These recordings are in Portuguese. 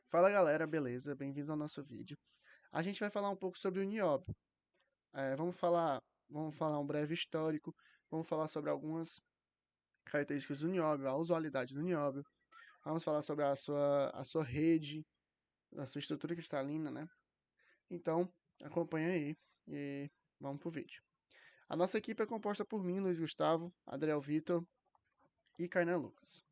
Fala galera, beleza? Bem-vindos ao nosso vídeo. A gente vai falar um pouco sobre o nióbio. Vamos falar um breve histórico, vamos falar sobre algumas características do nióbio, a usualidade do nióbio, vamos falar sobre a sua rede, a sua estrutura cristalina, né? Então, acompanha aí e vamos pro vídeo. A nossa equipe é composta por mim, Luiz Gustavo, Adriel Vitor e Kainan Lucas.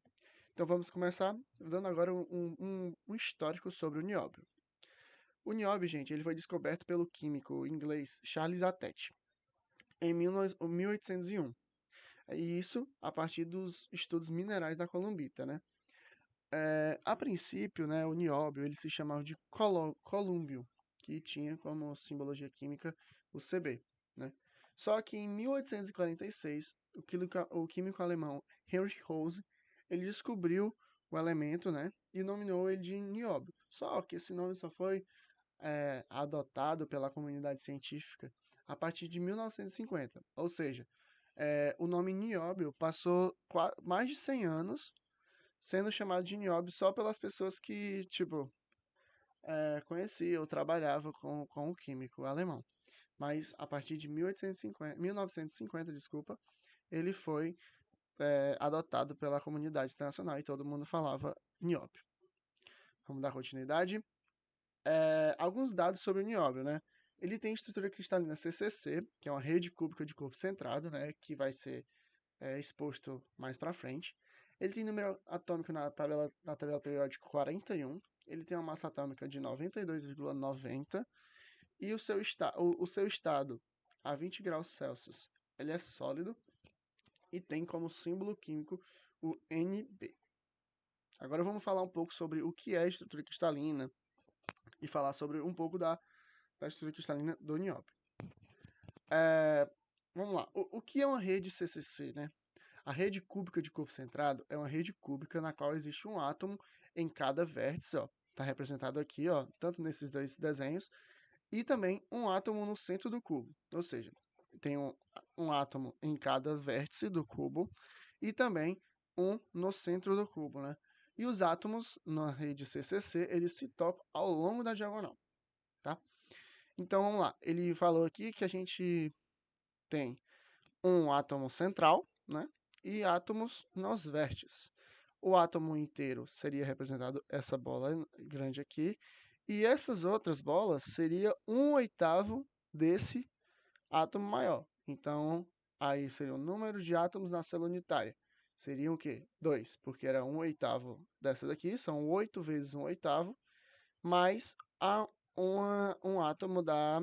Então vamos começar dando agora um histórico sobre o nióbio. O nióbio, gente, ele foi descoberto pelo químico inglês Charles Attet em 1801. E isso a partir dos estudos minerais da columbita, né? A princípio, né, o nióbio ele se chamava de colúmbio, que tinha como simbologia química o Cb, né? Só que em 1846, o químico alemão Heinrich Rose ele descobriu o elemento, né, e nominou ele de nióbio. Só que esse nome só foi adotado pela comunidade científica a partir de 1950. Ou seja, o nome nióbio passou mais de 100 anos sendo chamado de nióbio só pelas pessoas que, tipo, conheciam ou trabalhavam com o químico alemão. Mas a partir de 1950, desculpa, ele foi adotado pela comunidade internacional e todo mundo falava nióbio. Vamos dar continuidade. Alguns dados sobre o nióbio, né? Ele tem estrutura cristalina CCC, que é uma rede cúbica de corpo centrado, né? Que vai ser exposto mais para frente. Ele tem número atômico na tabela periódica 41. Ele tem uma massa atômica de 92,90 e o seu estado a 20 graus Celsius. Ele é sólido e tem como símbolo químico o Nb. Agora vamos falar um pouco sobre o que é estrutura cristalina e falar sobre um pouco da estrutura cristalina do nióbio. Vamos lá. O que é uma rede CCC, né? A rede cúbica de corpo centrado é uma rede cúbica na qual existe um átomo em cada vértice, ó. Está representado aqui, ó, tanto nesses dois desenhos, e também um átomo no centro do cubo. Ou seja, tem um átomo em cada vértice do cubo e também um no centro do cubo, né? E os átomos na rede CCC, eles se tocam ao longo da diagonal, tá? Então, vamos lá. Ele falou aqui que a gente tem um átomo central, né? E átomos nos vértices. O átomo inteiro seria representado essa bola grande aqui, e essas outras bolas seria 1/8 desse átomo maior. Então, aí seria o número de átomos na célula unitária. Seriam o quê? 2, porque era 1/8 dessa daqui, são 8 vezes 1/8, mais um átomo da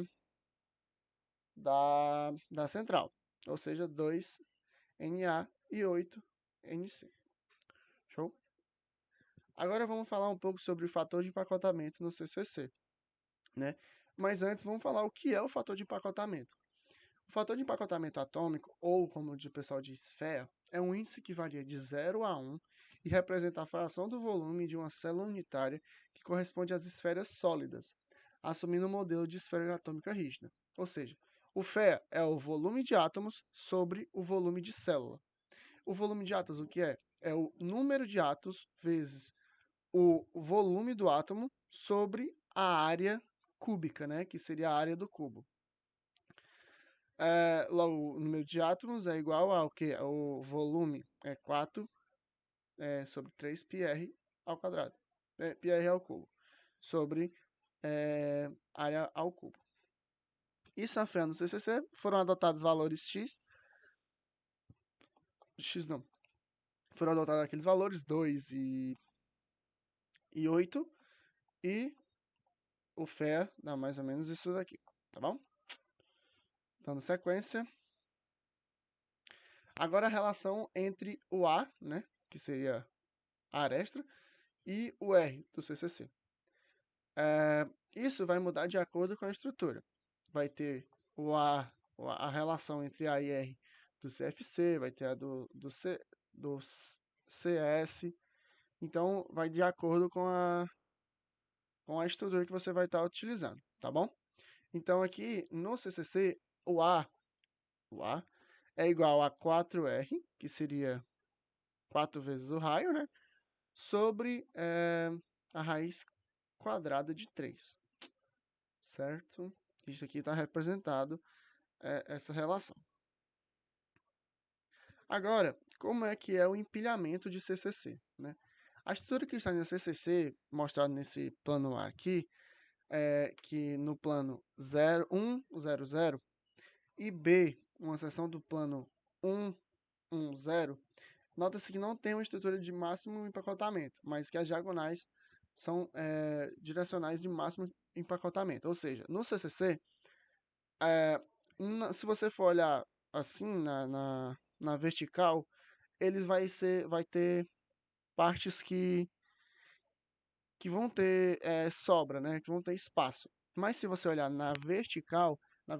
central, ou seja, 2Na e 8Nc. Show? Agora vamos falar um pouco sobre o fator de empacotamento no CCC, né? Mas antes vamos falar o que é o fator de empacotamento. O fator de empacotamento atômico, ou como o pessoal diz, FeA, é um índice que varia de 0 a 1 e representa a fração do volume de uma célula unitária que corresponde às esferas sólidas, assumindo o modelo de esfera atômica rígida. Ou seja, o FeA é o volume de átomos sobre o volume de célula. O volume de átomos, o que é? É o número de átomos vezes o volume do átomo sobre a área cúbica, né? Que seria a área do cubo. Logo, o número de átomos é igual ao que? O volume é 4 sobre 3 πr ao quadrado. Πr ao cubo. Sobre área ao cubo. Isso na FEA no CCC foram adotados valores x não, foram adotados aqueles valores 2 e 8 e o FEA dá mais ou menos isso daqui, tá bom? Dando sequência. Agora a relação entre o A, né, que seria a arestra, e o R do CCC. Isso vai mudar de acordo com a estrutura. Vai ter a relação entre A e R do CFC, vai ter a do CS. Então, vai de acordo com a estrutura que você vai estar utilizando, tá bom? Então, aqui no CCC, o A é igual a 4R, que seria 4 vezes o raio, né? Sobre a raiz quadrada de 3, certo? Isso aqui está representado essa relação. Agora, como é que é o empilhamento de CCC, né? A estrutura cristalina CCC, mostrada nesse plano A aqui, é que no plano 0, 1, 0, 0 e B, uma seção do plano 1, 1, 0, nota-se que não tem uma estrutura de máximo empacotamento, mas que as diagonais são direcionais de máximo empacotamento. Ou seja, no CCC, se você for olhar assim na vertical, vai ter partes que vão ter sobra, né? Que vão ter espaço. Mas se você olhar na vertical não,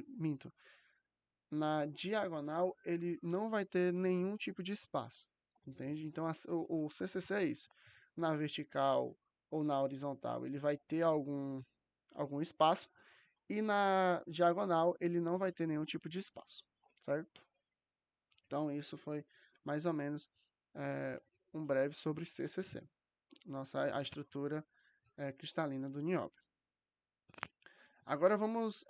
minto, na diagonal ele não vai ter nenhum tipo de espaço, entende? Então o CCC é isso. Na vertical ou na horizontal ele vai ter algum espaço e na diagonal ele não vai ter nenhum tipo de espaço, certo? Então isso foi mais ou menos um breve sobre CCC, a estrutura cristalina do nióbio. Agora vamos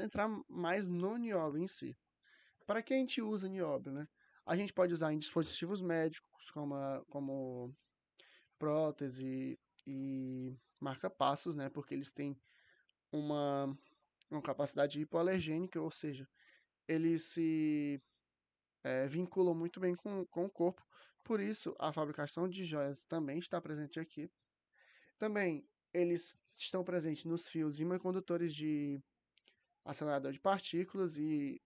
entrar mais no nióbio em si. Para que a gente usa nióbio, né? A gente pode usar em dispositivos médicos, como prótese e marca-passos, né? Porque eles têm uma capacidade hipoalergênica, ou seja, eles se vinculam muito bem com o corpo. Por isso, a fabricação de joias também está presente aqui. Também, eles estão presentes nos fios imacondutores de acelerador de partículas e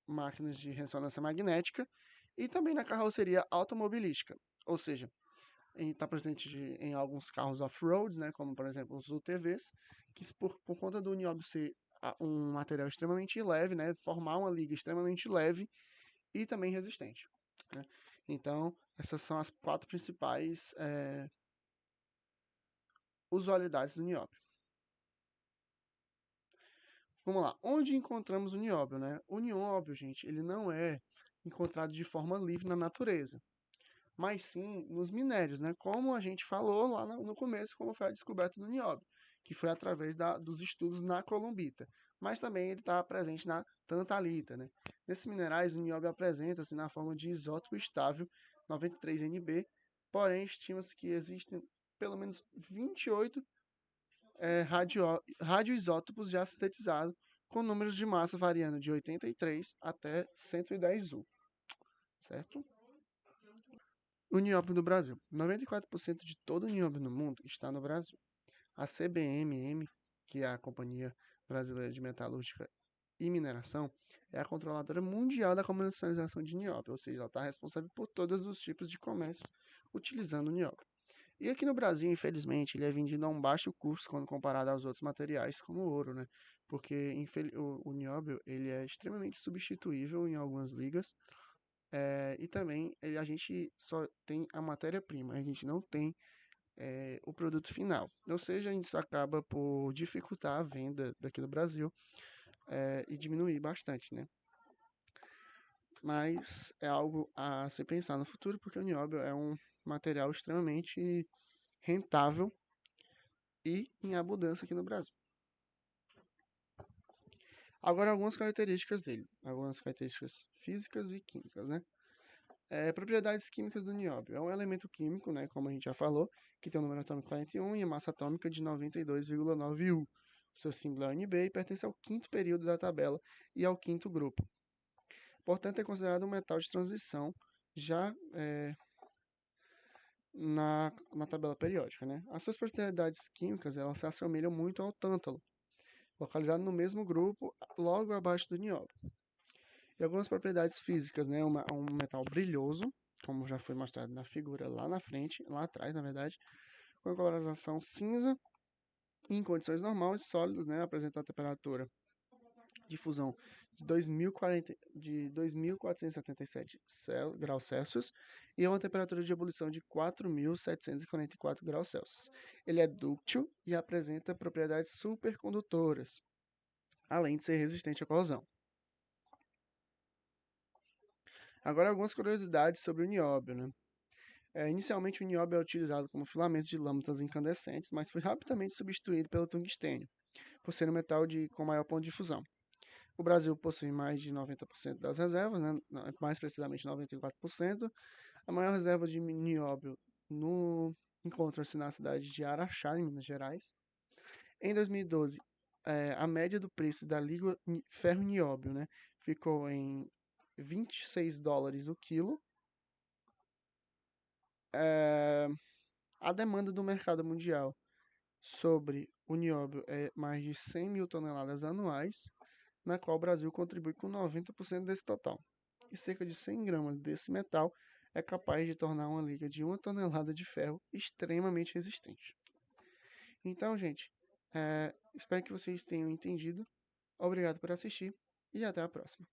máquinas de ressonância magnética, e também na carroceria automobilística, ou seja, está presente em alguns carros off-roads, né, como por exemplo os UTVs, que por conta do nióbio ser um material extremamente leve, né, formar uma liga extremamente leve e também resistente, né? Então, essas são as 4 principais usualidades do nióbio. Vamos lá, onde encontramos o nióbio, né? O nióbio, gente, ele não é encontrado de forma livre na natureza, mas sim nos minérios, né? Como a gente falou lá no começo, como foi a descoberta do nióbio, que foi através dos estudos na colombita, mas também ele está presente na tantalita, né? Nesses minerais, o nióbio apresenta-se na forma de isótopo estável 93Nb, porém estima-se que existem pelo menos 28 radioisótopos já sintetizados, com números de massa variando de 83 até 110 U, certo? O nióbio do Brasil. 94% de todo o nióbio no mundo está no Brasil. A CBMM, que é a Companhia Brasileira de Metalúrgica e Mineração, é a controladora mundial da comercialização de nióbio, ou seja, ela está responsável por todos os tipos de comércio utilizando o nióbio. E aqui no Brasil, infelizmente, ele é vendido a um baixo custo quando comparado aos outros materiais, como o ouro, né? Porque o nióbio ele é extremamente substituível em algumas ligas, e também a gente só tem a matéria-prima, a gente não tem o produto final. Ou seja, isso acaba por dificultar a venda daqui no Brasil e diminuir bastante, né? Mas é algo a se pensar no futuro, porque o nióbio é um material extremamente rentável e em abundância aqui no Brasil. Agora, algumas características dele, algumas características físicas e químicas, né? Propriedades químicas do nióbio. É um elemento químico, né, como a gente já falou, que tem o número atômico 41 e a massa atômica de 92,9 U. Seu símbolo é Nb e pertence ao quinto período da tabela e ao quinto grupo. Portanto, é considerado um metal de transição já na tabela periódica, né? As suas propriedades químicas elas se assemelham muito ao tântalo, localizado no mesmo grupo, logo abaixo do nióbio. E algumas propriedades físicas, né? Um metal brilhoso, como já foi mostrado na figura lá na frente, lá atrás, na verdade, com a coloração cinza, e em condições normais, sólidos, né? Apresenta a temperatura de fusão de 2.477 graus Celsius e uma temperatura de ebulição de 4.744 graus Celsius. Ele é dúctil e apresenta propriedades supercondutoras, além de ser resistente à corrosão. Agora algumas curiosidades sobre o nióbio, né? Inicialmente, o nióbio é utilizado como filamento de lâmpadas incandescentes, mas foi rapidamente substituído pelo tungstênio, por ser um metal com maior ponto de fusão. O Brasil possui mais de 90% das reservas, né? Mais precisamente 94%. A maior reserva de nióbio encontra-se na cidade de Araxá, em Minas Gerais. Em 2012, a média do preço da liga ferro-nióbio, né, ficou em $26 o quilo. A demanda do mercado mundial sobre o nióbio é mais de 100 mil toneladas anuais, na qual o Brasil contribui com 90% desse total. E cerca de 100 gramas desse metal é capaz de tornar uma liga de 1 tonelada de ferro extremamente resistente. Então, gente, espero que vocês tenham entendido. Obrigado por assistir e até a próxima.